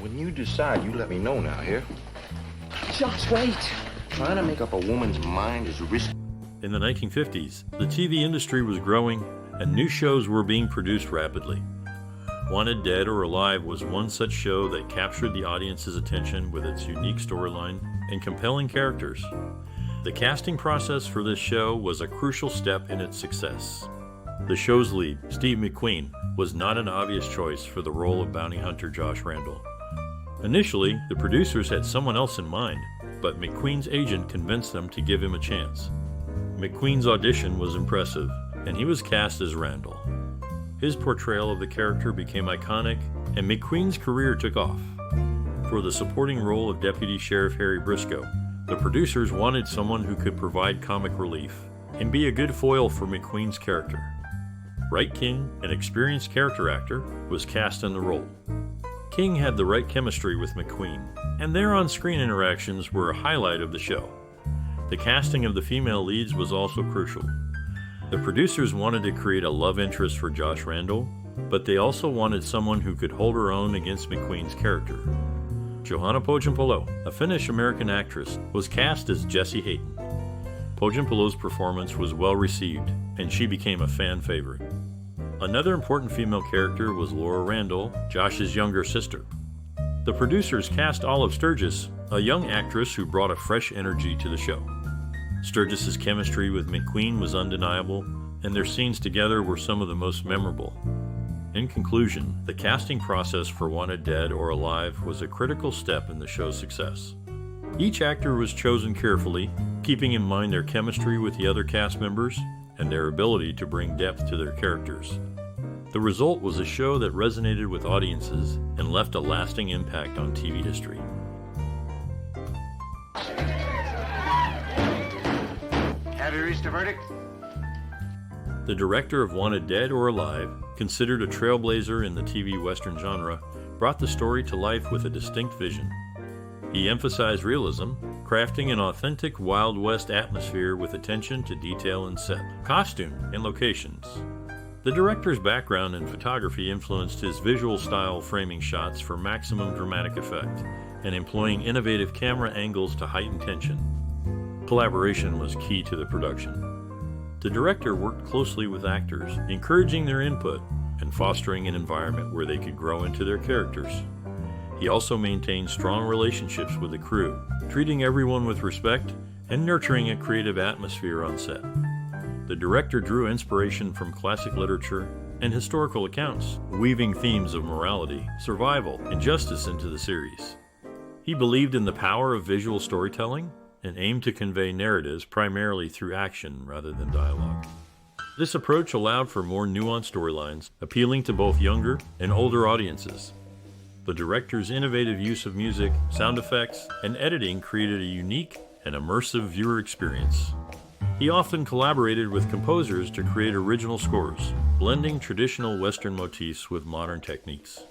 When you decide, you let me know now, here? Josh, wait! Trying to make up a woman's mind is risky. In the 1950s, the TV industry was growing and new shows were being produced rapidly. Wanted Dead or Alive was one such show that captured the audience's attention with its unique storyline and compelling characters. The casting process for this show was a crucial step in its success. The show's lead, Steve McQueen, was not an obvious choice for the role of bounty hunter Josh Randall. Initially, the producers had someone else in mind, but McQueen's agent convinced them to give him a chance. McQueen's audition was impressive, and he was cast as Randall. His portrayal of the character became iconic, and McQueen's career took off. For the supporting role of Deputy Sheriff Harry Briscoe, the producers wanted someone who could provide comic relief and be a good foil for McQueen's character. Wright King, an experienced character actor, was cast in the role. King had the right chemistry with McQueen, and their on-screen interactions were a highlight of the show. The casting of the female leads was also crucial. The producers wanted to create a love interest for Josh Randall, but they also wanted someone who could hold her own against McQueen's character. Johanna Pohjanpalo, a Finnish-American actress, was cast as Jessie Hayton. Pohjanpalo's performance was well received, and she became a fan favorite. Another important female character was Laura Randall, Josh's younger sister. The producers cast Olive Sturgis, a young actress who brought a fresh energy to the show. Sturgis's chemistry with McQueen was undeniable, and their scenes together were some of the most memorable. In conclusion, the casting process for Wanted Dead or Alive was a critical step in the show's success. Each actor was chosen carefully, keeping in mind their chemistry with the other cast members and their ability to bring depth to their characters. The result was a show that resonated with audiences and left a lasting impact on TV history. Have you reached a verdict? The director of Wanted Dead or Alive, considered a trailblazer in the TV Western genre, brought the story to life with a distinct vision. He emphasized realism, crafting an authentic Wild West atmosphere with attention to detail in set, costume, and locations. The director's background in photography influenced his visual style, framing shots for maximum dramatic effect and employing innovative camera angles to heighten tension. Collaboration was key to the production. The director worked closely with actors, encouraging their input and fostering an environment where they could grow into their characters. He also maintained strong relationships with the crew, treating everyone with respect and nurturing a creative atmosphere on set. The director drew inspiration from classic literature and historical accounts, weaving themes of morality, survival, and justice into the series. He believed in the power of visual storytelling and aimed to convey narratives primarily through action rather than dialogue. This approach allowed for more nuanced storylines, appealing to both younger and older audiences. The director's innovative use of music, sound effects, and editing created a unique and immersive viewer experience. He often collaborated with composers to create original scores, blending traditional Western motifs with modern techniques.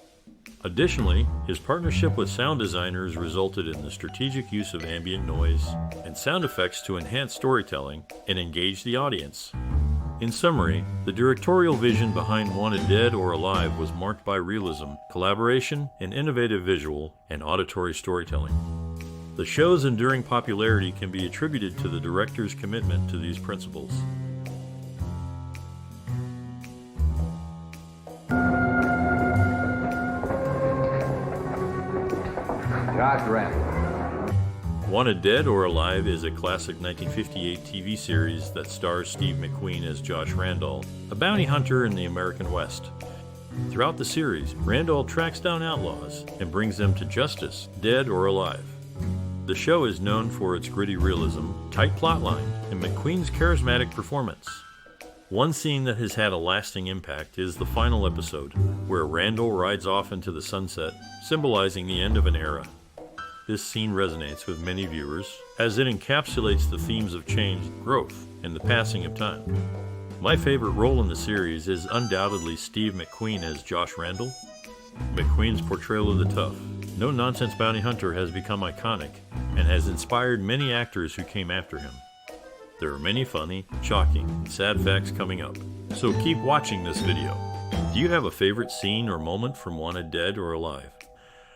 Additionally, his partnership with sound designers resulted in the strategic use of ambient noise and sound effects to enhance storytelling and engage the audience. In summary, the directorial vision behind Wanted Dead or Alive was marked by realism, collaboration, and innovative visual and auditory storytelling. The show's enduring popularity can be attributed to the director's commitment to these principles. Josh Randall. Wanted Dead or Alive is a classic 1958 TV series that stars Steve McQueen as Josh Randall, a bounty hunter in the American West. Throughout the series, Randall tracks down outlaws and brings them to justice, dead or alive. The show is known for its gritty realism, tight plotline, and McQueen's charismatic performance. One scene that has had a lasting impact is the final episode, where Randall rides off into the sunset, symbolizing the end of an era. This scene resonates with many viewers, as it encapsulates the themes of change, growth, and the passing of time. My favorite role in the series is undoubtedly Steve McQueen as Josh Randall. McQueen's portrayal of the tough, no-nonsense bounty hunter has become iconic and has inspired many actors who came after him. There are many funny, shocking, and sad facts coming up, so keep watching this video. Do you have a favorite scene or moment from Wanted Dead or Alive?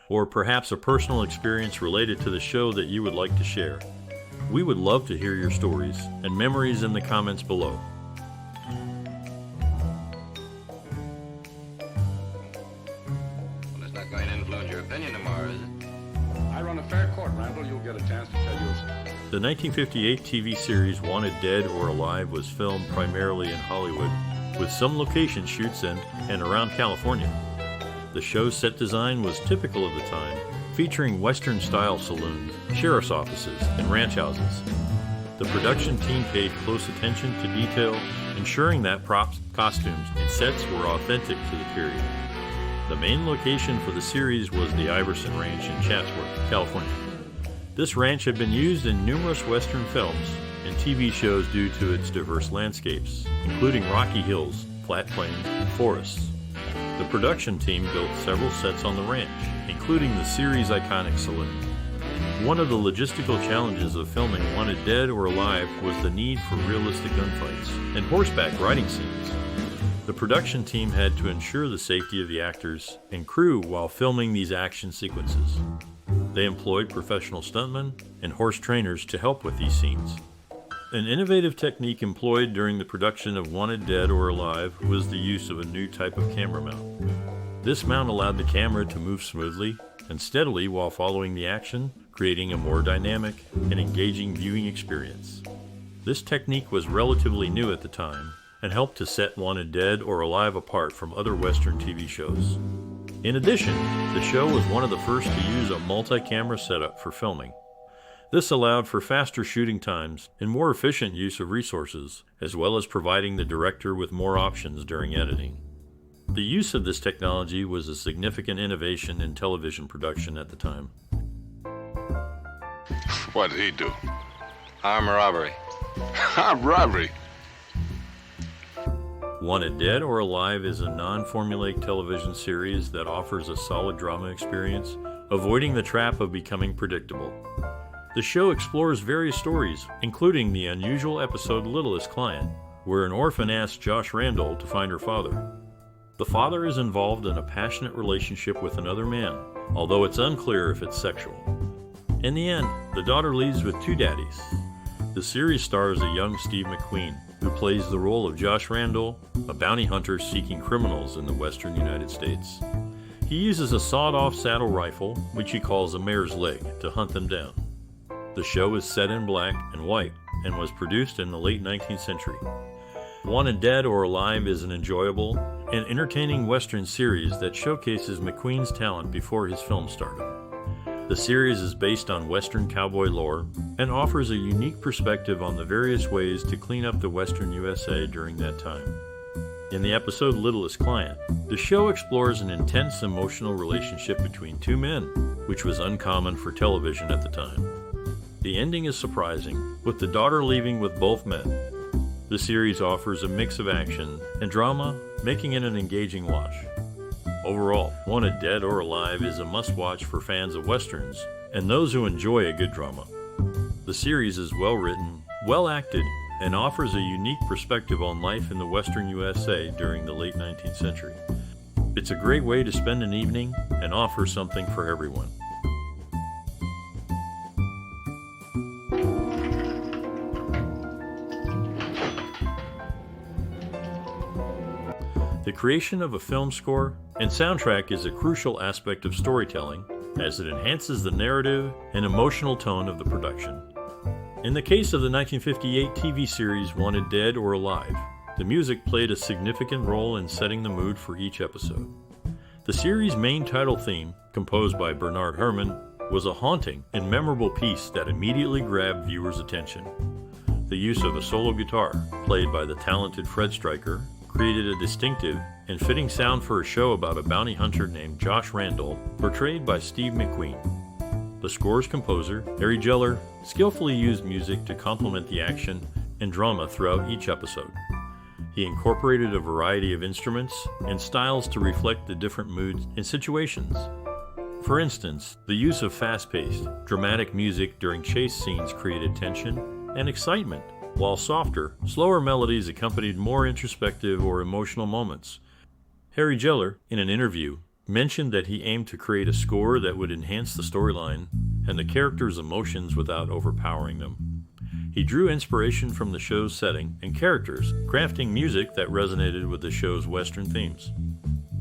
or perhaps a personal experience related to the show that you would like to share. We would love to hear your stories and memories in the comments below. Well, it's not going to influence your opinion tomorrow, is it? I run a fair court, Randall. You'll get a chance to tell yours. The 1958 TV series Wanted Dead or Alive was filmed primarily in Hollywood, with some location shoots in and around California. The show's set design was typical of the time, featuring Western-style saloons, sheriff's offices, and ranch houses. The production team paid close attention to detail, ensuring that props, costumes, and sets were authentic to the period. The main location for the series was the Iverson Ranch in Chatsworth, California. This ranch had been used in numerous Western films and TV shows due to its diverse landscapes, including rocky hills, flat plains, and forests. The production team built several sets on the ranch, including the series' iconic saloon. One of the logistical challenges of filming Wanted Dead or Alive was the need for realistic gunfights and horseback riding scenes. The production team had to ensure the safety of the actors and crew while filming these action sequences. They employed professional stuntmen and horse trainers to help with these scenes. An innovative technique employed during the production of Wanted Dead or Alive was the use of a new type of camera mount. This mount allowed the camera to move smoothly and steadily while following the action, creating a more dynamic and engaging viewing experience. This technique was relatively new at the time and helped to set Wanted Dead or Alive apart from other Western TV shows. In addition, the show was one of the first to use a multi-camera setup for filming. This allowed for faster shooting times and more efficient use of resources, as well as providing the director with more options during editing. The use of this technology was a significant innovation in television production at the time. What did he do? Armed robbery. Armed robbery? Wanted Dead or Alive is a non-formulaic television series that offers a solid drama experience, avoiding the trap of becoming predictable. The show explores various stories, including the unusual episode Littlest Client, where an orphan asks Josh Randall to find her father. The father is involved in a passionate relationship with another man, although it's unclear if it's sexual. In the end, the daughter leaves with two daddies. The series stars a young Steve McQueen, who plays the role of Josh Randall, a bounty hunter seeking criminals in the western United States. He uses a sawed-off saddle rifle, which he calls a mare's leg, to hunt them down. The show is set in black and white and was produced in the late 19th century. Wanted Dead or Alive is an enjoyable and entertaining Western series that showcases McQueen's talent before his film stardom. The series is based on Western cowboy lore and offers a unique perspective on the various ways to clean up the Western USA during that time. In the episode Littlest Client, the show explores an intense emotional relationship between two men, which was uncommon for television at the time. The ending is surprising, with the daughter leaving with both men. The series offers a mix of action and drama, making it an engaging watch. Overall, Wanted Dead or Alive is a must-watch for fans of Westerns and those who enjoy a good drama. The series is well-written, well-acted, and offers a unique perspective on life in the Western USA during the late 19th century. It's a great way to spend an evening and offers something for everyone. The creation of a film score and soundtrack is a crucial aspect of storytelling, as it enhances the narrative and emotional tone of the production. In the case of the 1958 TV series Wanted Dead or Alive, the music played a significant role in setting the mood for each episode. The series' main title theme, composed by Bernard Herrmann, was a haunting and memorable piece that immediately grabbed viewers' attention. The use of a solo guitar, played by the talented Fred Stryker, created a distinctive and fitting sound for a show about a bounty hunter named Josh Randall, portrayed by Steve McQueen. The score's composer, Harry Jeller, skillfully used music to complement the action and drama throughout each episode. He incorporated a variety of instruments and styles to reflect the different moods and situations. For instance, the use of fast-paced, dramatic music during chase scenes created tension and excitement, while softer, slower melodies accompanied more introspective or emotional moments. Harry Jeller, in an interview, mentioned that he aimed to create a score that would enhance the storyline and the characters' emotions without overpowering them. He drew inspiration from the show's setting and characters, crafting music that resonated with the show's Western themes.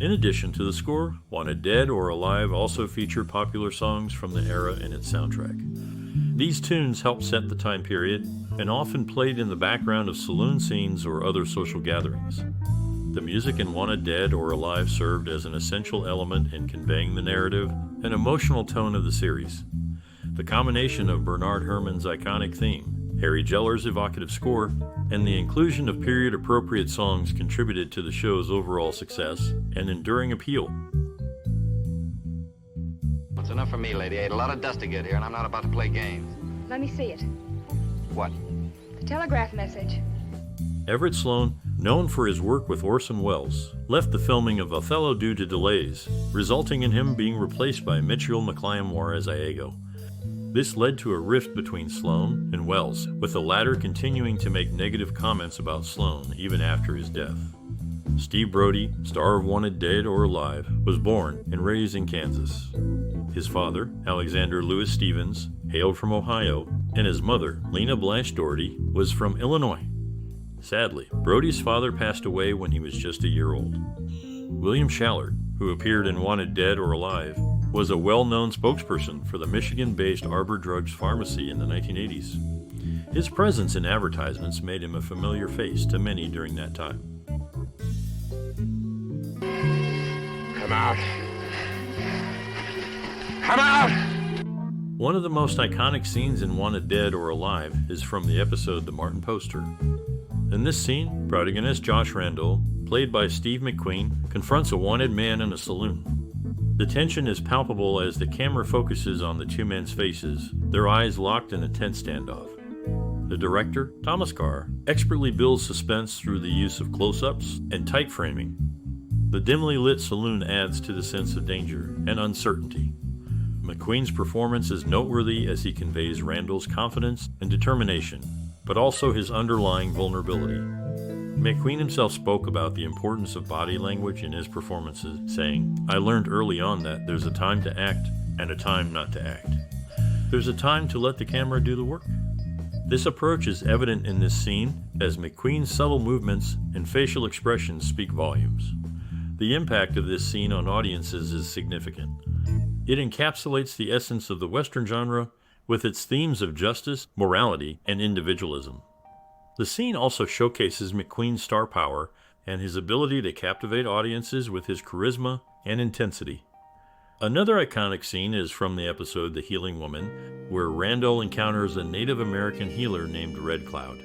In addition to the score, Wanted Dead or Alive also featured popular songs from the era in its soundtrack. These tunes helped set the time period and often played in the background of saloon scenes or other social gatherings. The music in Wanted Dead or Alive served as an essential element in conveying the narrative and emotional tone of the series. The combination of Bernard Herrmann's iconic theme, Harry Jeller's evocative score, and the inclusion of period-appropriate songs contributed to the show's overall success and enduring appeal. It's enough for me, lady. I ate a lot of dust to get here, and I'm not about to play games. Let me see it. What? The telegraph message. Everett Sloane, known for his work with Orson Welles, left the filming of Othello due to delays, resulting in him being replaced by Mitchell McLyamore as Iago. This led to a rift between Sloane and Welles, with the latter continuing to make negative comments about Sloane even after his death. Steve Brodie, star of Wanted Dead or Alive, was born and raised in Kansas. His father, Alexander Lewis Stevens, hailed from Ohio, and his mother, Lena Blanche Doherty, was from Illinois. Sadly, Brodie's father passed away when he was just a year old. William Schallert, who appeared in Wanted Dead or Alive, was a well-known spokesperson for the Michigan-based Arbor Drugs Pharmacy in the 1980s. His presence in advertisements made him a familiar face to many during that time. Come out. Come out! One of the most iconic scenes in Wanted Dead or Alive is from the episode The Martin Poster. In this scene, protagonist Josh Randall, played by Steve McQueen, confronts a wanted man in a saloon. The tension is palpable as the camera focuses on the two men's faces, their eyes locked in a tense standoff. The director, Thomas Carr, expertly builds suspense through the use of close-ups and tight framing. The dimly lit saloon adds to the sense of danger and uncertainty. McQueen's performance is noteworthy as he conveys Randall's confidence and determination, but also his underlying vulnerability. McQueen himself spoke about the importance of body language in his performances, saying, "I learned early on that there's a time to act and a time not to act. There's a time to let the camera do the work." This approach is evident in this scene as McQueen's subtle movements and facial expressions speak volumes. The impact of this scene on audiences is significant. It encapsulates the essence of the Western genre with its themes of justice, morality, and individualism. The scene also showcases McQueen's star power and his ability to captivate audiences with his charisma and intensity. Another iconic scene is from the episode The Healing Woman, where Randall encounters a Native American healer named Red Cloud.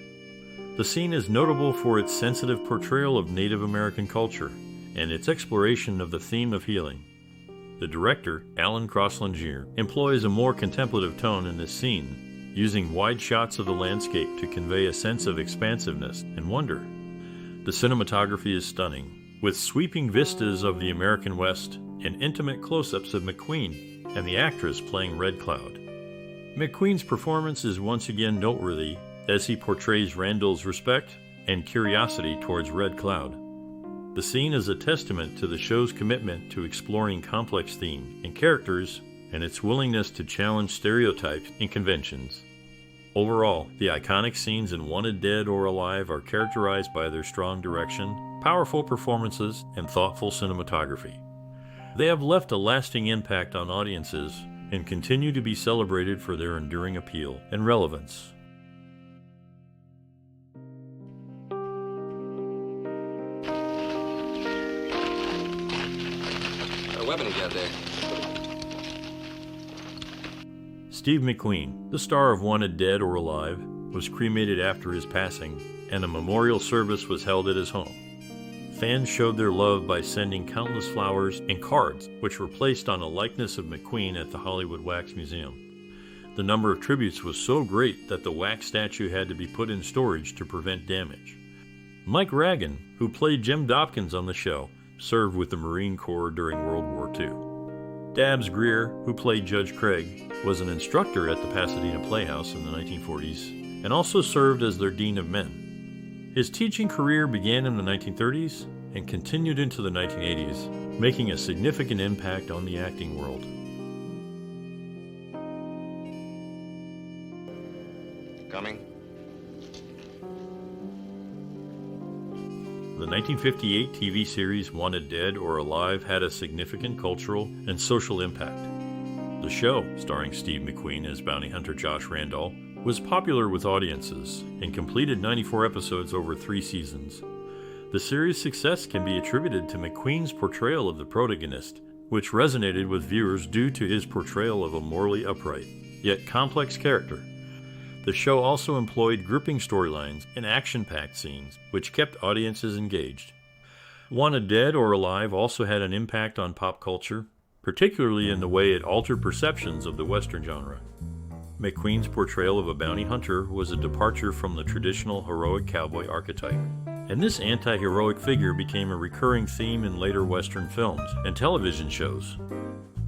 The scene is notable for its sensitive portrayal of Native American culture and its exploration of the theme of healing. The director, Alan Crosland Jr., employs a more contemplative tone in this scene, using wide shots of the landscape to convey a sense of expansiveness and wonder. The cinematography is stunning, with sweeping vistas of the American West and intimate close-ups of McQueen and the actress playing Red Cloud. McQueen's performance is once again noteworthy as he portrays Randall's respect and curiosity towards Red Cloud. The scene is a testament to the show's commitment to exploring complex themes and characters and its willingness to challenge stereotypes and conventions. Overall, the iconic scenes in Wanted Dead or Alive are characterized by their strong direction, powerful performances, and thoughtful cinematography. They have left a lasting impact on audiences and continue to be celebrated for their enduring appeal and relevance. What weapon you got there? Steve McQueen, the star of Wanted Dead or Alive, was cremated after his passing, and a memorial service was held at his home. Fans showed their love by sending countless flowers and cards, which were placed on a likeness of McQueen at the Hollywood Wax Museum. The number of tributes was so great that the wax statue had to be put in storage to prevent damage. Mike Ragan, who played Jim Dopkins on the show, served with the Marine Corps during World War II. Dabbs Greer, who played Judge Clegg, was an instructor at the Pasadena Playhouse in the 1940s and also served as their Dean of Men. His teaching career began in the 1930s and continued into the 1980s, making a significant impact on the acting world. Coming? The 1958 TV series Wanted Dead or Alive had a significant cultural and social impact. The show, starring Steve McQueen as bounty hunter Josh Randall, was popular with audiences and completed 94 episodes over 3 seasons. The series' success can be attributed to McQueen's portrayal of the protagonist, which resonated with viewers due to his portrayal of a morally upright, yet complex character. The show also employed gripping storylines and action-packed scenes, which kept audiences engaged. Wanted Dead or Alive also had an impact on pop culture, particularly in the way it altered perceptions of the Western genre. McQueen's portrayal of a bounty hunter was a departure from the traditional heroic cowboy archetype, and this anti-heroic figure became a recurring theme in later Western films and television shows.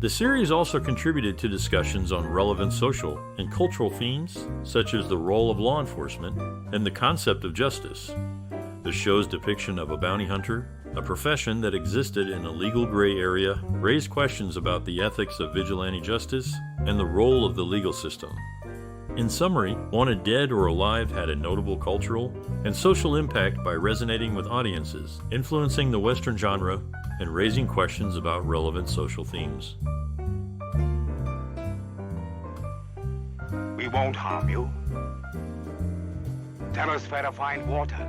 The series also contributed to discussions on relevant social and cultural themes, such as the role of law enforcement and the concept of justice. The show's depiction of a bounty hunter, a profession that existed in a legal gray area, raised questions about the ethics of vigilante justice and the role of the legal system. In summary, Wanted Dead or Alive had a notable cultural and social impact by resonating with audiences, influencing the Western genre, and raising questions about relevant social themes. We won't harm you. Tell us where to find water.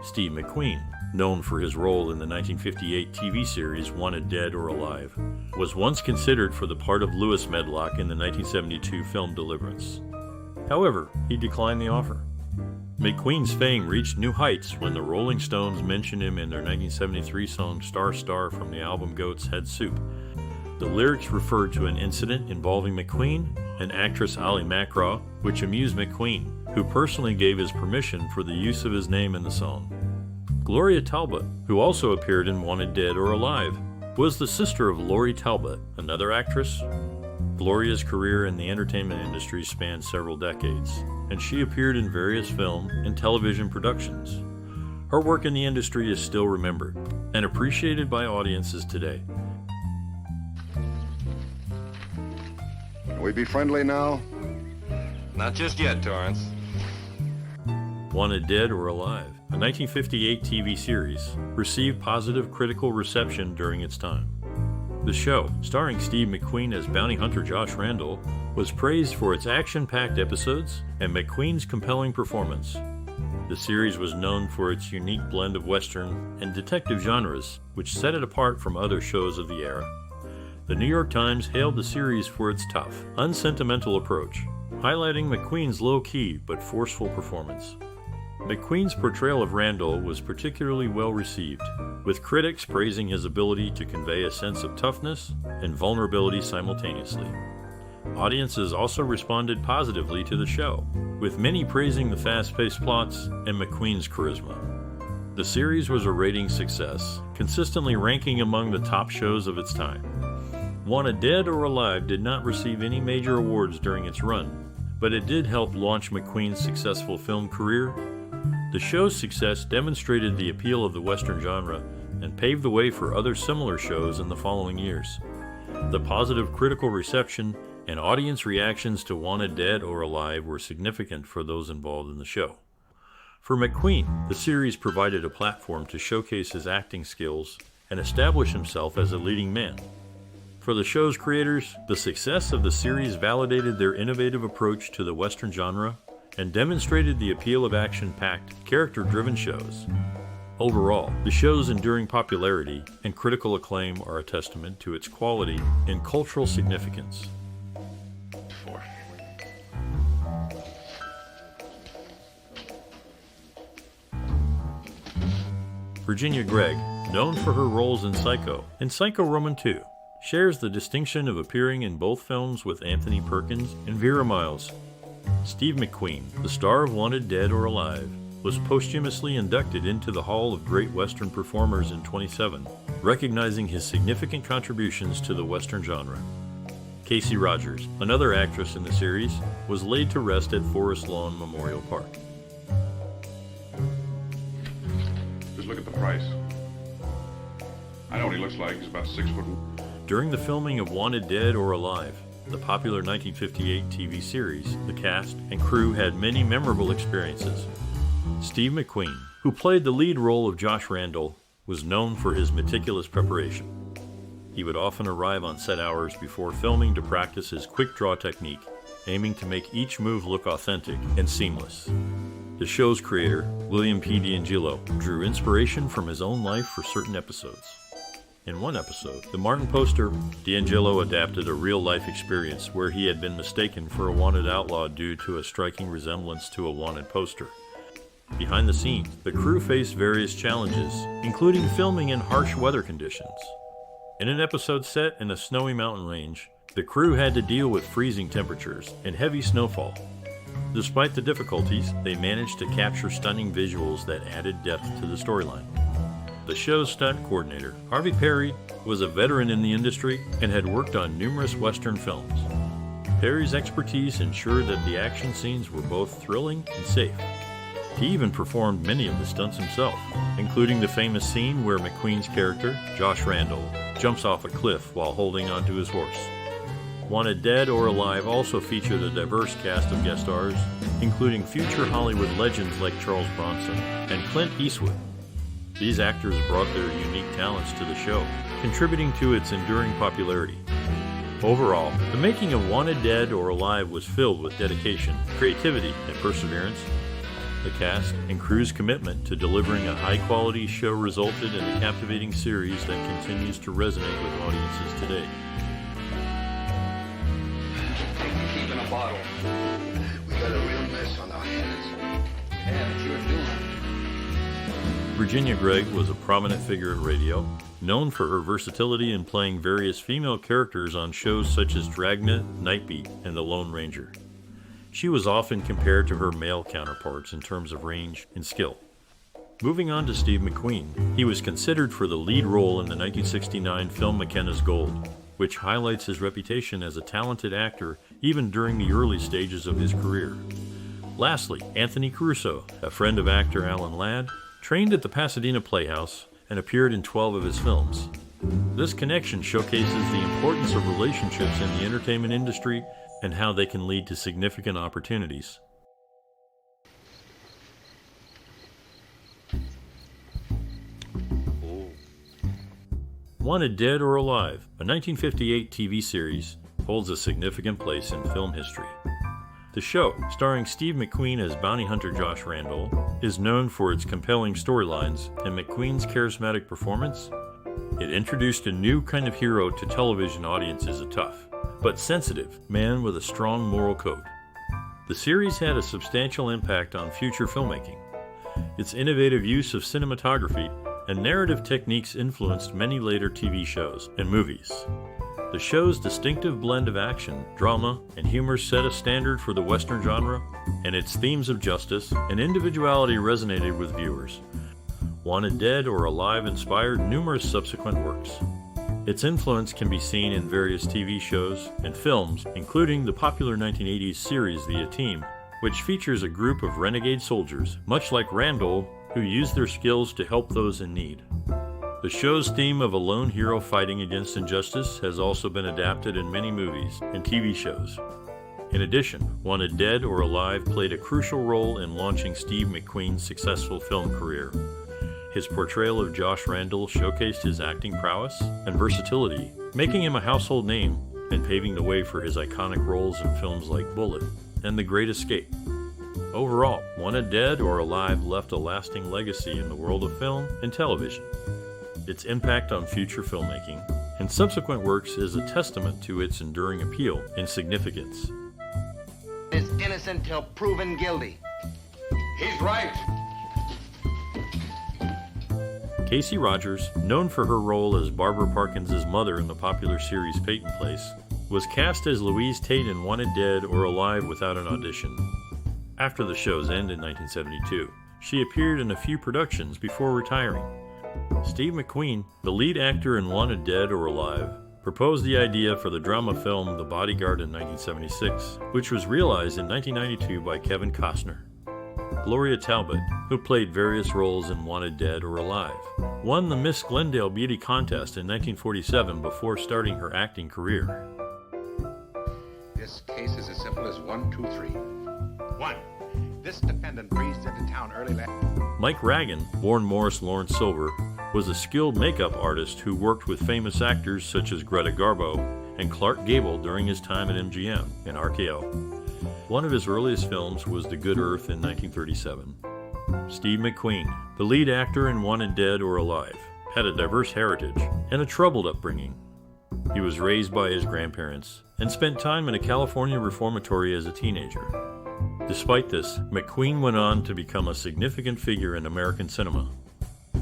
Steve McQueen, known for his role in the 1958 TV series Wanted Dead or Alive, was once considered for the part of Lewis Medlock in the 1972 film Deliverance. However, he declined the offer. McQueen's fame reached new heights when the Rolling Stones mentioned him in their 1973 song Star Star from the album Goat's Head Soup. The lyrics referred to an incident involving McQueen and actress Ali MacRaw, which amused McQueen, who personally gave his permission for the use of his name in the song. Gloria Talbott, who also appeared in Wanted Dead or Alive, was the sister of Laurie Talbott, another actress. Gloria's career in the entertainment industry spanned several decades, and she appeared in various film and television productions. Her work in the industry is still remembered and appreciated by audiences today. Can we be friendly now? Not just yet, Torrance. Wanted Dead or Alive, a 1958 TV series, received positive critical reception during its time. The show, starring Steve McQueen as bounty hunter Josh Randall, was praised for its action-packed episodes and McQueen's compelling performance. The series was known for its unique blend of Western and detective genres, which set it apart from other shows of the era. The New York Times hailed the series for its tough, unsentimental approach, highlighting McQueen's low-key but forceful performance. McQueen's portrayal of Randall was particularly well received, with critics praising his ability to convey a sense of toughness and vulnerability simultaneously. Audiences also responded positively to the show, with many praising the fast-paced plots and McQueen's charisma. The series was a ratings success, consistently ranking among the top shows of its time. Wanted Dead or Alive did not receive any major awards during its run, but it did help launch McQueen's successful film career. The show's success demonstrated the appeal of the Western genre and paved the way for other similar shows in the following years. The positive critical reception and audience reactions to Wanted Dead or Alive were significant for those involved in the show. For McQueen, the series provided a platform to showcase his acting skills and establish himself as a leading man. For the show's creators, the success of the series validated their innovative approach to the Western genre and demonstrated the appeal of action-packed, character-driven shows. Overall, the show's enduring popularity and critical acclaim are a testament to its quality and cultural significance. Virginia Gregg, known for her roles in Psycho and Psycho Roman II, shares the distinction of appearing in both films with Anthony Perkins and Vera Miles. Steve McQueen, the star of Wanted Dead or Alive, was posthumously inducted into the Hall of Great Western Performers in 2007, recognizing his significant contributions to the Western genre. Casey Rogers, another actress in the series, was laid to rest at Forest Lawn Memorial Park. Just look at the price. I know what he looks like. He's about 6 foot. During the filming of Wanted Dead or Alive, the popular 1958 TV series, the cast and crew had many memorable experiences. Steve McQueen, who played the lead role of Josh Randall, was known for his meticulous preparation. He would often arrive on set hours before filming to practice his quick draw technique, aiming to make each move look authentic and seamless. The show's creator, William P. D'Angelo, drew inspiration from his own life for certain episodes. In one episode, The Martin Poster, D'Angelo adapted a real-life experience where he had been mistaken for a wanted outlaw due to a striking resemblance to a wanted poster. Behind the scenes, the crew faced various challenges, including filming in harsh weather conditions. In an episode set in a snowy mountain range, the crew had to deal with freezing temperatures and heavy snowfall. Despite the difficulties, they managed to capture stunning visuals that added depth to the storyline. The show's stunt coordinator, Harvey Perry, was a veteran in the industry and had worked on numerous Western films. Perry's expertise ensured that the action scenes were both thrilling and safe. He even performed many of the stunts himself, including the famous scene where McQueen's character, Josh Randall, jumps off a cliff while holding onto his horse. Wanted Dead or Alive also featured a diverse cast of guest stars, including future Hollywood legends like Charles Bronson and Clint Eastwood. These actors brought their unique talents to the show, contributing to its enduring popularity. Overall, the making of Wanted Dead or Alive was filled with dedication, creativity, and perseverance. The cast and crew's commitment to delivering a high-quality show resulted in a captivating series that continues to resonate with audiences today. Keep in a bottle. We got a real mess on our hands. Yeah, but you're doing. Virginia Gregg was a prominent figure at radio, known for her versatility in playing various female characters on shows such as Dragnet, Nightbeat, and The Lone Ranger. She was often compared to her male counterparts in terms of range and skill. Moving on to Steve McQueen, he was considered for the lead role in the 1969 film McKenna's Gold, which highlights his reputation as a talented actor even during the early stages of his career. Lastly, Anthony Caruso, a friend of actor Alan Ladd, trained at the Pasadena Playhouse and appeared in 12 of his films. This connection showcases the importance of relationships in the entertainment industry and how they can lead to significant opportunities. Wanted Dead or Alive, a 1958 TV series, holds a significant place in film history. The show, starring Steve McQueen as bounty hunter Josh Randall, is known for its compelling storylines and McQueen's charismatic performance. It introduced a new kind of hero to television audiences, a tough, but sensitive man with a strong moral code. The series had a substantial impact on future filmmaking. Its innovative use of cinematography and narrative techniques influenced many later TV shows and movies. The show's distinctive blend of action, drama, and humor set a standard for the Western genre, and its themes of justice and individuality resonated with viewers. Wanted Dead or Alive inspired numerous subsequent works. Its influence can be seen in various TV shows and films, including the popular 1980s series The A-Team, which features a group of renegade soldiers, much like Randall, who use their skills to help those in need. The show's theme of a lone hero fighting against injustice has also been adapted in many movies and TV shows. In addition, Wanted Dead or Alive played a crucial role in launching Steve McQueen's successful film career. His portrayal of Josh Randall showcased his acting prowess and versatility, making him a household name and paving the way for his iconic roles in films like Bullet and The Great Escape. Overall, Wanted Dead or Alive left a lasting legacy in the world of film and television. Its impact on future filmmaking and subsequent works is a testament to its enduring appeal and significance. Is innocent till proven guilty. He's right. Casey Rogers, known for her role as Barbara Parkins' mother in the popular series Peyton Place, was cast as Louise Tate in Wanted Dead or Alive without an audition. After the show's end in 1972, she appeared in a few productions before retiring. Steve McQueen, the lead actor in Wanted Dead or Alive, proposed the idea for the drama film The Bodyguard in 1976, which was realized in 1992 by Kevin Costner. Gloria Talbott, who played various roles in Wanted Dead or Alive, won the Miss Glendale Beauty Contest in 1947 before starting her acting career. This case is as simple as 1, 2, 3. 1. This defendant breezed into town early last... Mike Ragan, born Morris Lawrence Silver, was a skilled makeup artist who worked with famous actors such as Greta Garbo and Clark Gable during his time at MGM and RKO. One of his earliest films was The Good Earth in 1937. Steve McQueen, the lead actor in Wanted Dead or Alive, had a diverse heritage and a troubled upbringing. He was raised by his grandparents and spent time in a California reformatory as a teenager. Despite this, McQueen went on to become a significant figure in American cinema.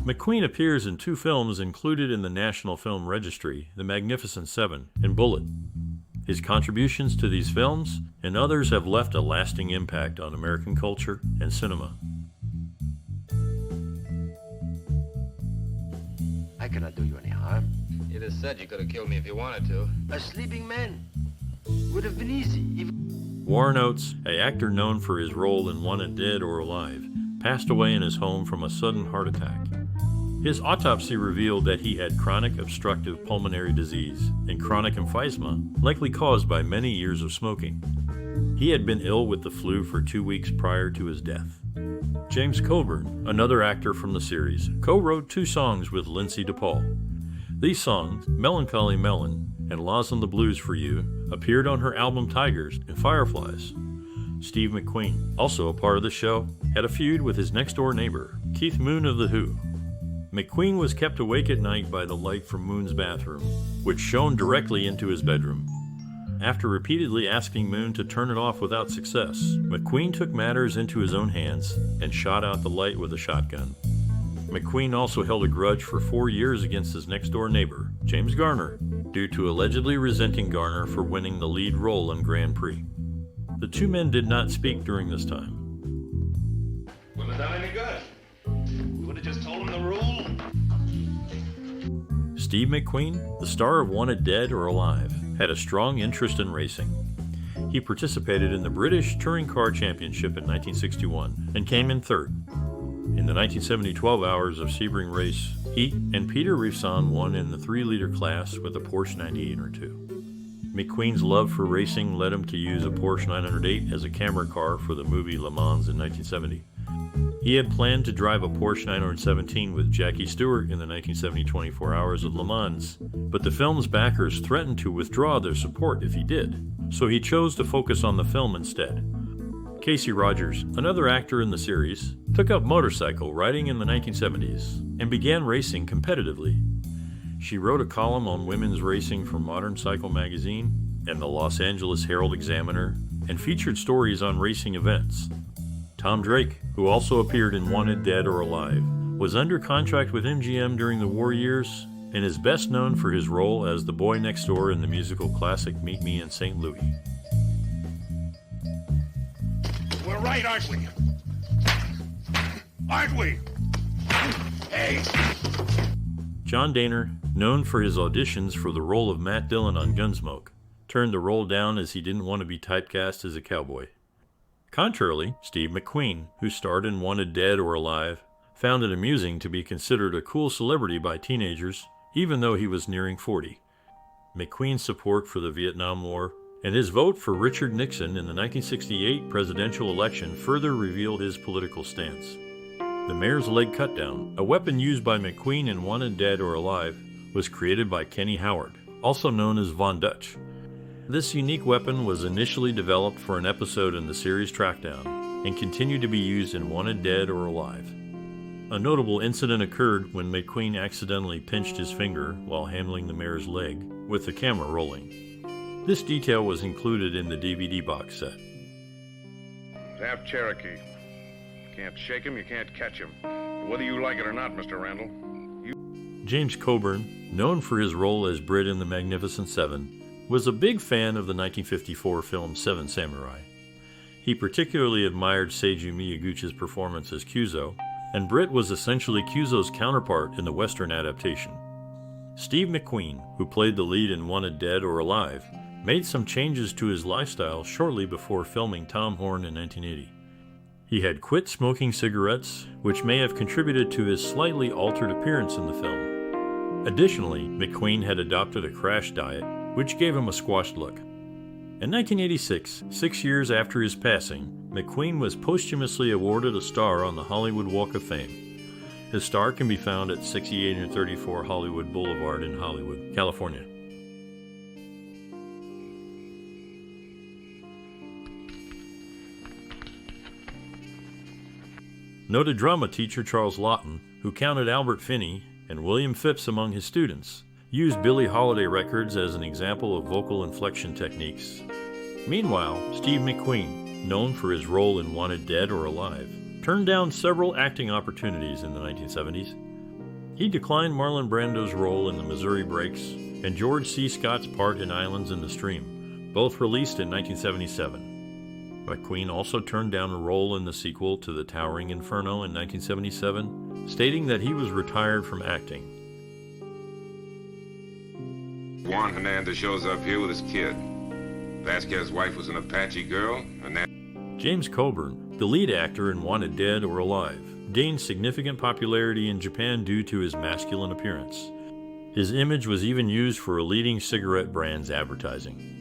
McQueen appears in 2 films included in the National Film Registry, The Magnificent Seven and Bullet. His contributions to these films and others have left a lasting impact on American culture and cinema. I cannot do you any harm. You just said you could have killed me if you wanted to. A sleeping man would have been easy. Warren Oates, an actor known for his role in Wanted Dead or Alive, passed away in his home from a sudden heart attack. His autopsy revealed that he had chronic obstructive pulmonary disease and chronic emphysema, likely caused by many years of smoking. He had been ill with the flu for 2 weeks prior to his death. James Coburn, another actor from the series, co-wrote 2 songs with Lindsay DePaul. These songs, Melancholy Melon and Laws on the Blues for You, appeared on her album Tigers and Fireflies. Steve McQueen, also a part of the show, had a feud with his next-door neighbor, Keith Moon of The Who. McQueen was kept awake at night by the light from Moon's bathroom, which shone directly into his bedroom. After repeatedly asking Moon to turn it off without success, McQueen took matters into his own hands and shot out the light with a shotgun. McQueen also held a grudge for 4 years against his next-door neighbor, James Garner, due to allegedly resenting Garner for winning the lead role in Grand Prix. The 2 men did not speak during this time. Wouldn't have done any good. We would have just told him the rule. Steve McQueen, the star of Wanted Dead or Alive, had a strong interest in racing. He participated in the British Touring Car Championship in 1961 and came in 3rd. In the 1970 12 Hours of Sebring race, he and Peter Rivson won in the 3-liter class with a Porsche 982. McQueen's love for racing led him to use a Porsche 908 as a camera car for the movie Le Mans in 1970. He had planned to drive a Porsche 917 with Jackie Stewart in the 1970 24 Hours of Le Mans, but the film's backers threatened to withdraw their support if he did, so he chose to focus on the film instead. Casey Rogers, another actor in the series, took up motorcycle riding in the 1970s and began racing competitively. She wrote a column on women's racing for Modern Cycle magazine and the Los Angeles Herald-Examiner and featured stories on racing events. Tom Drake, who also appeared in Wanted Dead or Alive, was under contract with MGM during the war years and is best known for his role as the boy next door in the musical classic Meet Me in St. Louis. We're right, aren't we? Aren't we? Hey! John Dehner, known for his auditions for the role of Matt Dillon on Gunsmoke, turned the role down as he didn't want to be typecast as a cowboy. Contrarily, Steve McQueen, who starred in Wanted Dead or Alive, found it amusing to be considered a cool celebrity by teenagers, even though he was nearing 40. McQueen's support for the Vietnam War and his vote for Richard Nixon in the 1968 presidential election further revealed his political stance. The mare's leg cutdown, a weapon used by McQueen in Wanted Dead or Alive, was created by Kenny Howard, also known as Von Dutch. This unique weapon was initially developed for an episode in the series Trackdown and continued to be used in Wanted Dead or Alive. A notable incident occurred when McQueen accidentally pinched his finger while handling the mare's leg, with the camera rolling. This detail was included in the DVD box set. Half Cherokee. Can't shake him, you can't catch him. Whether you like it or not, Mr. Randall. James Coburn, known for his role as Brit in The Magnificent Seven, was a big fan of the 1954 film Seven Samurai. He particularly admired Seiji Miyaguchi's performance as Kyuzo, and Brit was essentially Kyuzo's counterpart in the Western adaptation. Steve McQueen, who played the lead in Wanted Dead or Alive, made some changes to his lifestyle shortly before filming Tom Horn in 1980. He had quit smoking cigarettes, which may have contributed to his slightly altered appearance in the film. Additionally, McQueen had adopted a crash diet, which gave him a squashed look. In 1986, 6 years after his passing, McQueen was posthumously awarded a star on the Hollywood Walk of Fame. His star can be found at 6834 Hollywood Boulevard in Hollywood, California. Noted drama teacher Charles Lawton, who counted Albert Finney and William Phipps among his students, used Billie Holiday records as an example of vocal inflection techniques. Meanwhile, Steve McQueen, known for his role in Wanted Dead or Alive, turned down several acting opportunities in the 1970s. He declined Marlon Brando's role in The Missouri Breaks and George C. Scott's part in Islands in the Stream, both released in 1977. McQueen also turned down a role in the sequel to The Towering Inferno in 1977, stating that he was retired from acting. Juan Hernandez shows up here with his kid. Vasquez's wife was an Apache girl, and that... James Coburn, the lead actor in Wanted Dead or Alive, gained significant popularity in Japan due to his masculine appearance. His image was even used for a leading cigarette brand's advertising.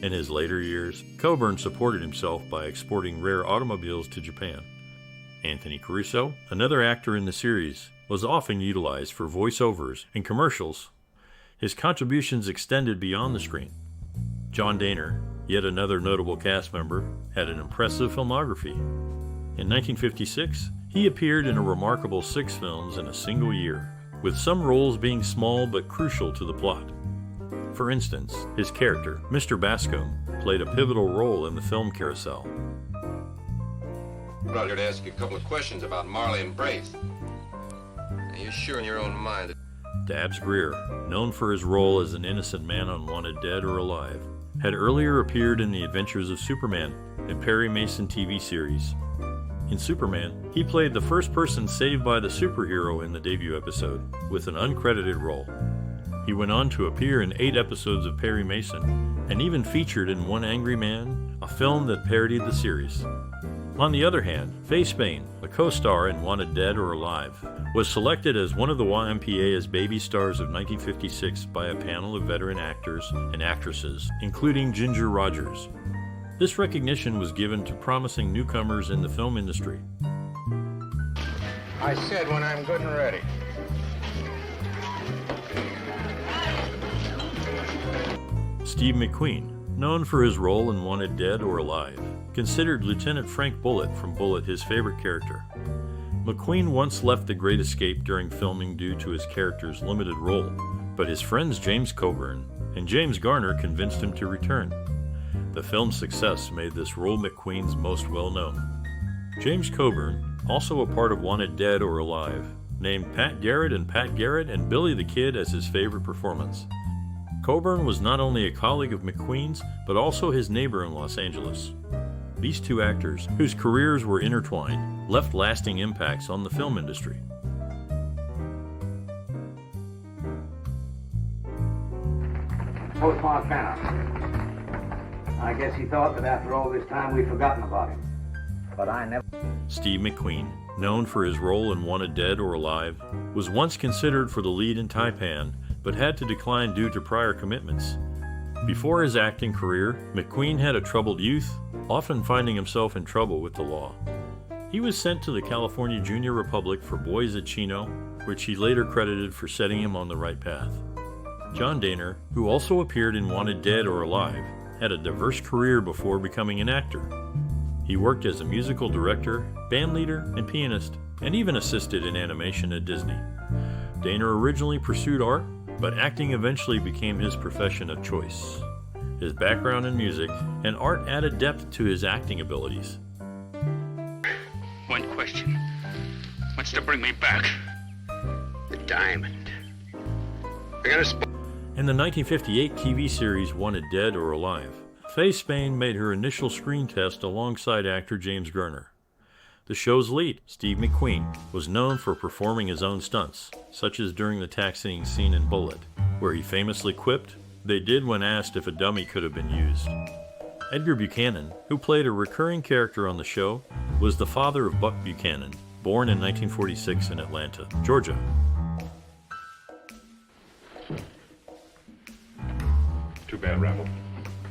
In his later years, Coburn supported himself by exporting rare automobiles to Japan. Anthony Caruso, another actor in the series, was often utilized for voiceovers and commercials. His contributions extended beyond the screen. John Dehner, yet another notable cast member, had an impressive filmography. In 1956, he appeared in a remarkable 6 films in a single year, with some roles being small but crucial to the plot. For instance, his character, Mr. Bascom, played a pivotal role in the film Carousel. I'm here to ask you a couple of questions about Marley and Braith. Are you sure in your own mind that... Dabbs Greer, known for his role as an innocent man on Wanted Dead or Alive, had earlier appeared in The Adventures of Superman, a Perry Mason TV series. In Superman, he played the first person saved by the superhero in the debut episode, with an uncredited role. He went on to appear in 8 episodes of Perry Mason, and even featured in One Angry Man, a film that parodied the series. On the other hand, Faye Spain, a co-star in Wanted Dead or Alive, was selected as one of the YMPA's baby stars of 1956 by a panel of veteran actors and actresses, including Ginger Rogers. This recognition was given to promising newcomers in the film industry. I said when I'm good and ready. Steve McQueen, known for his role in Wanted Dead or Alive, considered Lieutenant Frank Bullitt from Bullitt his favorite character. McQueen once left The Great Escape during filming due to his character's limited role, but his friends James Coburn and James Garner convinced him to return. The film's success made this role McQueen's most well-known. James Coburn, also a part of Wanted Dead or Alive, named Pat Garrett and Billy the Kid as his favorite performance. Coburn was not only a colleague of McQueen's, but also his neighbor in Los Angeles. These two actors, whose careers were intertwined, left lasting impacts on the film industry. Postmark Banner. I guess he thought that after all this time we'd forgotten about him. But I never... Steve McQueen, known for his role in Wanted Dead or Alive, was once considered for the lead in Taipan, but had to decline due to prior commitments. Before his acting career, McQueen had a troubled youth, often finding himself in trouble with the law. He was sent to the California Junior Republic for Boys at Chino, which he later credited for setting him on the right path. John Dehner, who also appeared in Wanted Dead or Alive, had a diverse career before becoming an actor. He worked as a musical director, bandleader, and pianist, and even assisted in animation at Disney. Dehner originally pursued art, but acting eventually became his profession of choice. His background in music and art added depth to his acting abilities. One question. What's to bring me back? The diamond. In the 1958 TV series Wanted Dead or Alive, Faye Spain made her initial screen test alongside actor James Garner. The show's lead, Steve McQueen, was known for performing his own stunts, such as during the taxiing scene in Bullitt, where he famously quipped, "They did when asked if a dummy could have been used." Edgar Buchanan, who played a recurring character on the show, was the father of Buck Buchanan, born in 1946 in Atlanta, Georgia. Too bad, Randall.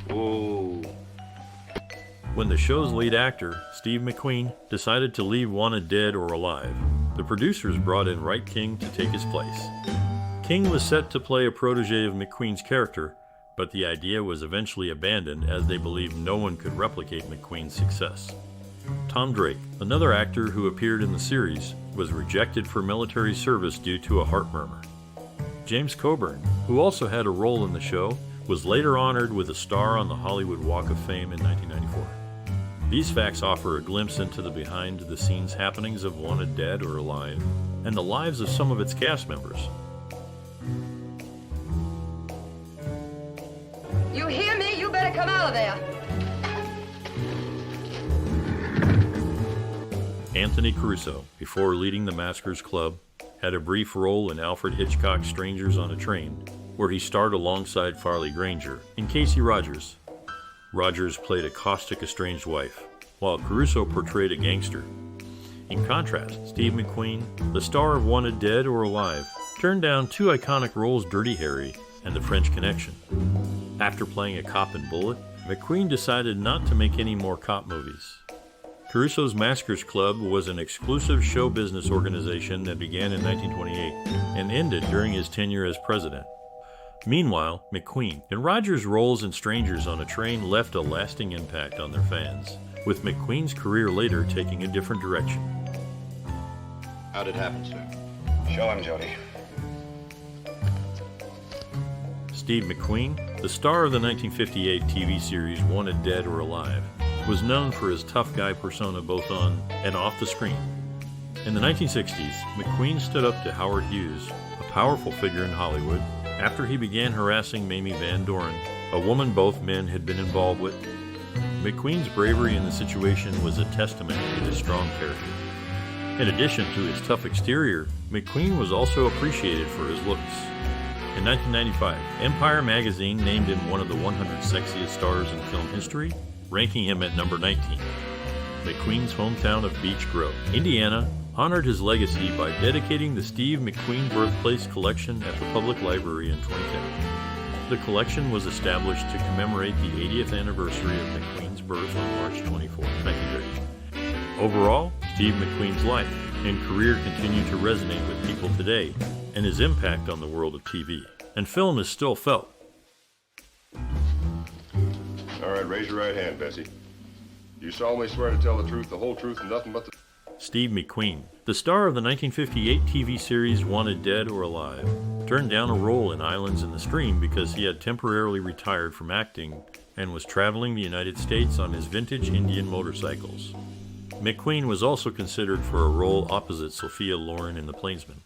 Whoa. When the show's lead actor, Steve McQueen, decided to leave Wanted Dead or Alive, the producers brought in Wright King to take his place. King was set to play a protege of McQueen's character, but the idea was eventually abandoned as they believed no one could replicate McQueen's success. Tom Drake, another actor who appeared in the series, was rejected for military service due to a heart murmur. James Coburn, who also had a role in the show, was later honored with a star on the Hollywood Walk of Fame in 1994. These facts offer a glimpse into the behind-the-scenes happenings of Wanted Dead or Alive, and the lives of some of its cast members. You hear me? You better come out of there. Anthony Caruso, before leading the Maskers Club, had a brief role in Alfred Hitchcock's Strangers on a Train, where he starred alongside Farley Granger and Casey Rogers. Rogers played a caustic estranged wife, while Caruso portrayed a gangster. In contrast, Steve McQueen, the star of Wanted Dead or Alive, turned down two iconic roles, Dirty Harry and The French Connection. After playing a cop in Bullet, McQueen decided not to make any more cop movies. Caruso's Maskers Club was an exclusive show business organization that began in 1928 and ended during his tenure as president. Meanwhile, McQueen and Rogers' roles in Strangers on a Train left a lasting impact on their fans, with McQueen's career later taking a different direction. How'd it happen, sir? Show him, Jody. Steve McQueen, the star of the 1958 TV series Wanted Dead or Alive, was known for his tough guy persona both on and off the screen. In the 1960s, McQueen stood up to Howard Hughes, a powerful figure in Hollywood, after he began harassing Mamie Van Doren, a woman both men had been involved with. McQueen's bravery in the situation was a testament to his strong character. In addition to his tough exterior, McQueen was also appreciated for his looks. In 1995, Empire magazine named him one of the 100 sexiest stars in film history, ranking him at number 19. McQueen's hometown of Beech Grove, Indiana, honored his legacy by dedicating the Steve McQueen Birthplace Collection at the Public Library in 2010. The collection was established to commemorate the 80th anniversary of McQueen's birth on March 24, 1930. Overall, Steve McQueen's life and career continue to resonate with people today, and his impact on the world of TV and film is still felt. All right, raise your right hand, Bessie. You solemnly swear to tell the truth, the whole truth, and nothing but the... Steve McQueen, the star of the 1958 TV series Wanted Dead or Alive, turned down a role in Islands in the Stream because he had temporarily retired from acting and was traveling the United States on his vintage Indian motorcycles. McQueen was also considered for a role opposite Sophia Loren in The Plainsman.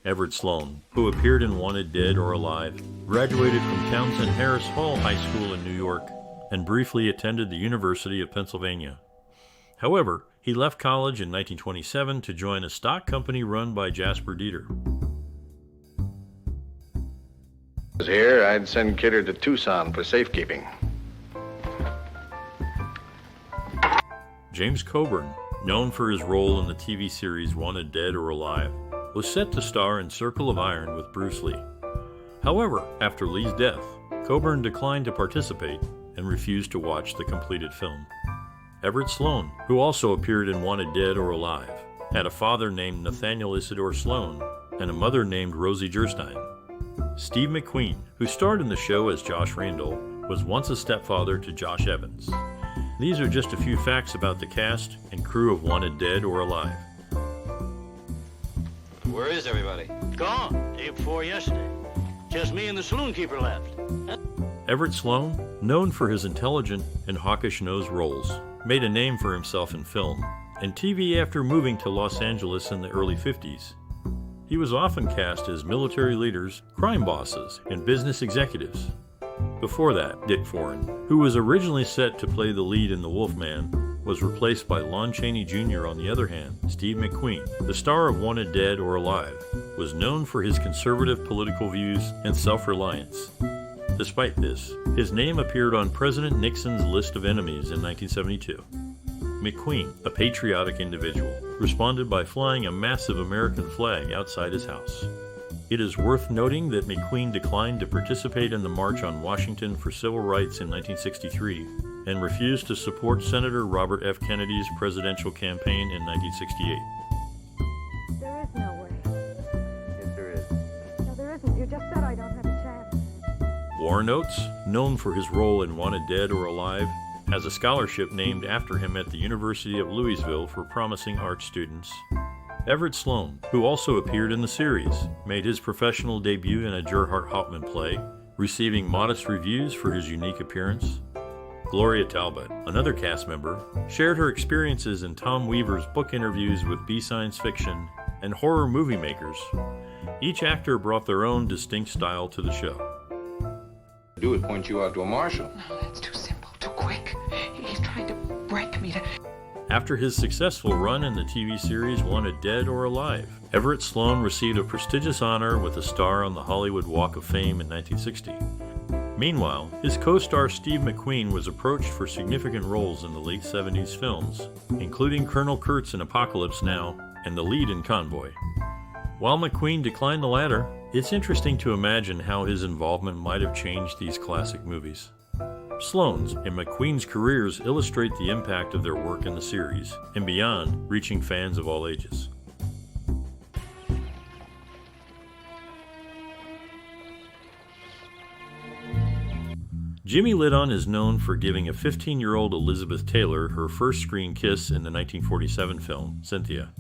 Everett Sloan, who appeared in Wanted Dead or Alive, graduated from Townsend Harris Hall High School in New York and briefly attended the University of Pennsylvania. However, he left college in 1927 to join a stock company run by Jasper Dieter. Was here, I'd send Kidder to Tucson for safekeeping. James Coburn, known for his role in the TV series Wanted Dead or Alive, was set to star in Circle of Iron with Bruce Lee. However, after Lee's death, Coburn declined to participate and refused to watch the completed film. Everett Sloan, who also appeared in Wanted Dead or Alive, had a father named Nathaniel Isidore Sloan and a mother named Rosie Gerstein. Steve McQueen, who starred in the show as Josh Randall, was once a stepfather to Josh Evans. These are just a few facts about the cast and crew of Wanted Dead or Alive. Where is everybody? Gone. Day before yesterday. Just me and the saloon keeper left. Everett Sloan, known for his intelligent and hawkish-nosed roles, made a name for himself in film and TV after moving to Los Angeles in the early 50s. He was often cast as military leaders, crime bosses, and business executives. Before that, Dick Foreign, who was originally set to play the lead in The Wolfman, was replaced by Lon Chaney Jr. On the other hand, Steve McQueen, the star of Wanted Dead or Alive, was known for his conservative political views and self-reliance. Despite this, his name appeared on President Nixon's list of enemies in 1972. McQueen, a patriotic individual, responded by flying a massive American flag outside his house. It is worth noting that McQueen declined to participate in the March on Washington for Civil Rights in 1963 and refused to support Senator Robert F. Kennedy's presidential campaign in 1968. There is no way. Yes, there is. No, there isn't. You just said I don't have a chance. Warren Oates, known for his role in Wanted Dead or Alive, has a scholarship named after him at the University of Louisville for promising art students. Everett Sloane, who also appeared in the series, made his professional debut in a Gerhart Hauptmann play, receiving modest reviews for his unique appearance. Gloria Talbott, another cast member, shared her experiences in Tom Weaver's book interviews with B-Science Fiction and horror movie makers. Each actor brought their own distinct style to the show. Do it point you out to a marshal. No, that's too simple, too quick. He's trying to break me to... After his successful run in the TV series Wanted Dead or Alive, Everett Sloane received a prestigious honor with a star on the Hollywood Walk of Fame in 1960. Meanwhile, his co-star Steve McQueen was approached for significant roles in the late 70s films, including Colonel Kurtz in Apocalypse Now and the lead in Convoy. While McQueen declined the latter, it's interesting to imagine how his involvement might have changed these classic movies. Sloane's and McQueen's careers illustrate the impact of their work in the series and beyond, reaching fans of all ages. Jimmy Liton is known for giving a 15-year-old Elizabeth Taylor her first screen kiss in the 1947 film, Cynthia.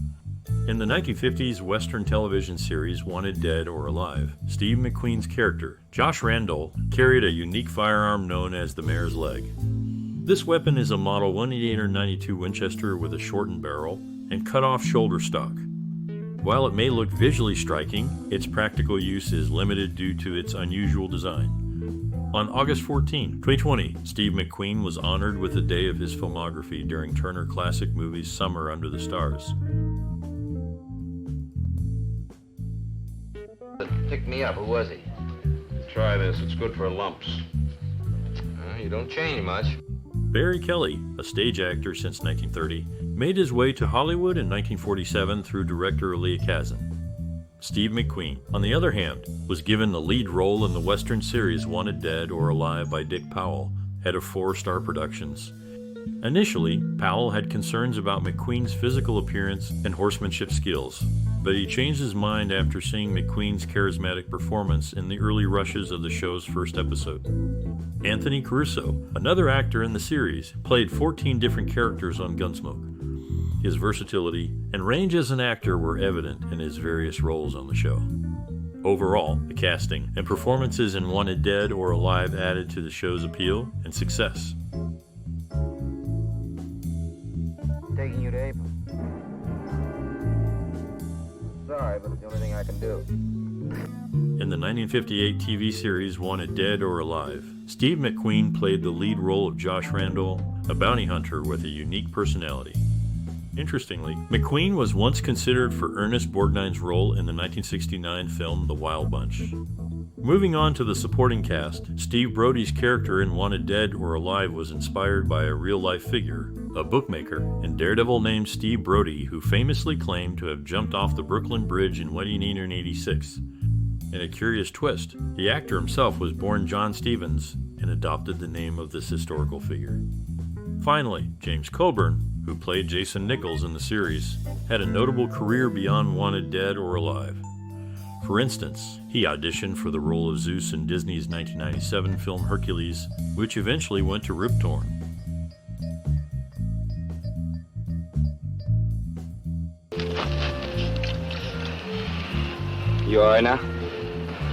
In the 1950s Western television series Wanted Dead or Alive, Steve McQueen's character, Josh Randall, carried a unique firearm known as the Mare's Leg. This weapon is a Model 188-92 Winchester with a shortened barrel and cut-off shoulder stock. While it may look visually striking, its practical use is limited due to its unusual design. On August 14, 2020, Steve McQueen was honored with a day of his filmography during Turner Classic Movies' Summer Under the Stars. Picked me up. Who was he? Try this. It's good for lumps. You don't change much. Barry Kelly, a stage actor since 1930, made his way to Hollywood in 1947 through director Elia Kazan. Steve McQueen, on the other hand, was given the lead role in the Western series Wanted Dead or Alive by Dick Powell, head of Four Star Productions. Initially, Powell had concerns about McQueen's physical appearance and horsemanship skills, but he changed his mind after seeing McQueen's charismatic performance in the early rushes of the show's first episode. Anthony Caruso, another actor in the series, played 14 different characters on Gunsmoke. His versatility and range as an actor were evident in his various roles on the show. Overall, the casting and performances in Wanted Dead or Alive added to the show's appeal and success. Taking you to April. Sorry, but it's the only thing I can do. In the 1958 TV series Wanted Dead or Alive, Steve McQueen played the lead role of Josh Randall, a bounty hunter with a unique personality. Interestingly, McQueen was once considered for Ernest Borgnine's role in the 1969 film The Wild Bunch. Moving on to the supporting cast, Steve Brodie's character in Wanted Dead or Alive was inspired by a real-life figure, a bookmaker and daredevil named Steve Brodie, who famously claimed to have jumped off the Brooklyn Bridge in 1886. In a curious twist, the actor himself was born John Stevens and adopted the name of this historical figure. Finally, James Coburn, who played Jason Nichols in the series, had a notable career beyond Wanted Dead or Alive. For instance, he auditioned for the role of Zeus in Disney's 1997 film Hercules, which eventually went to Rip Torn. You all right now?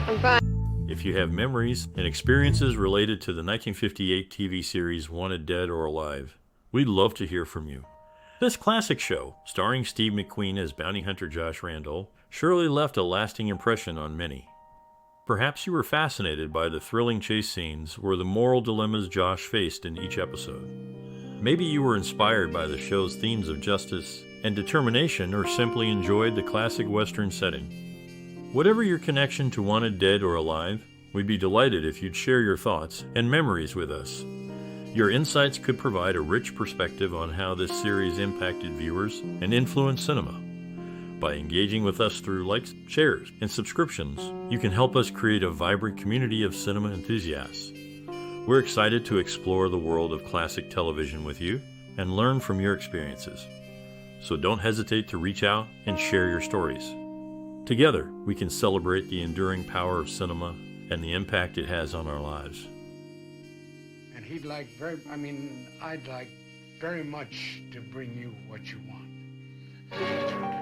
I'm fine. If you have memories and experiences related to the 1958 TV series Wanted Dead or Alive, we'd love to hear from you. This classic show, starring Steve McQueen as bounty hunter Josh Randall, surely left a lasting impression on many. Perhaps you were fascinated by the thrilling chase scenes or the moral dilemmas Josh faced in each episode. Maybe you were inspired by the show's themes of justice and determination, or simply enjoyed the classic Western setting. Whatever your connection to Wanted Dead or Alive, We'd be delighted if you'd share your thoughts and memories with us. Your insights could provide a rich perspective on how this series impacted viewers and influenced cinema. By engaging with us through likes, shares, and subscriptions, you can help us create a vibrant community of cinema enthusiasts. We're excited to explore the world of classic television with you and learn from your experiences. So don't hesitate to reach out and share your stories. Together, we can celebrate the enduring power of cinema and the impact it has on our lives. And I'd like very much to bring you what you want.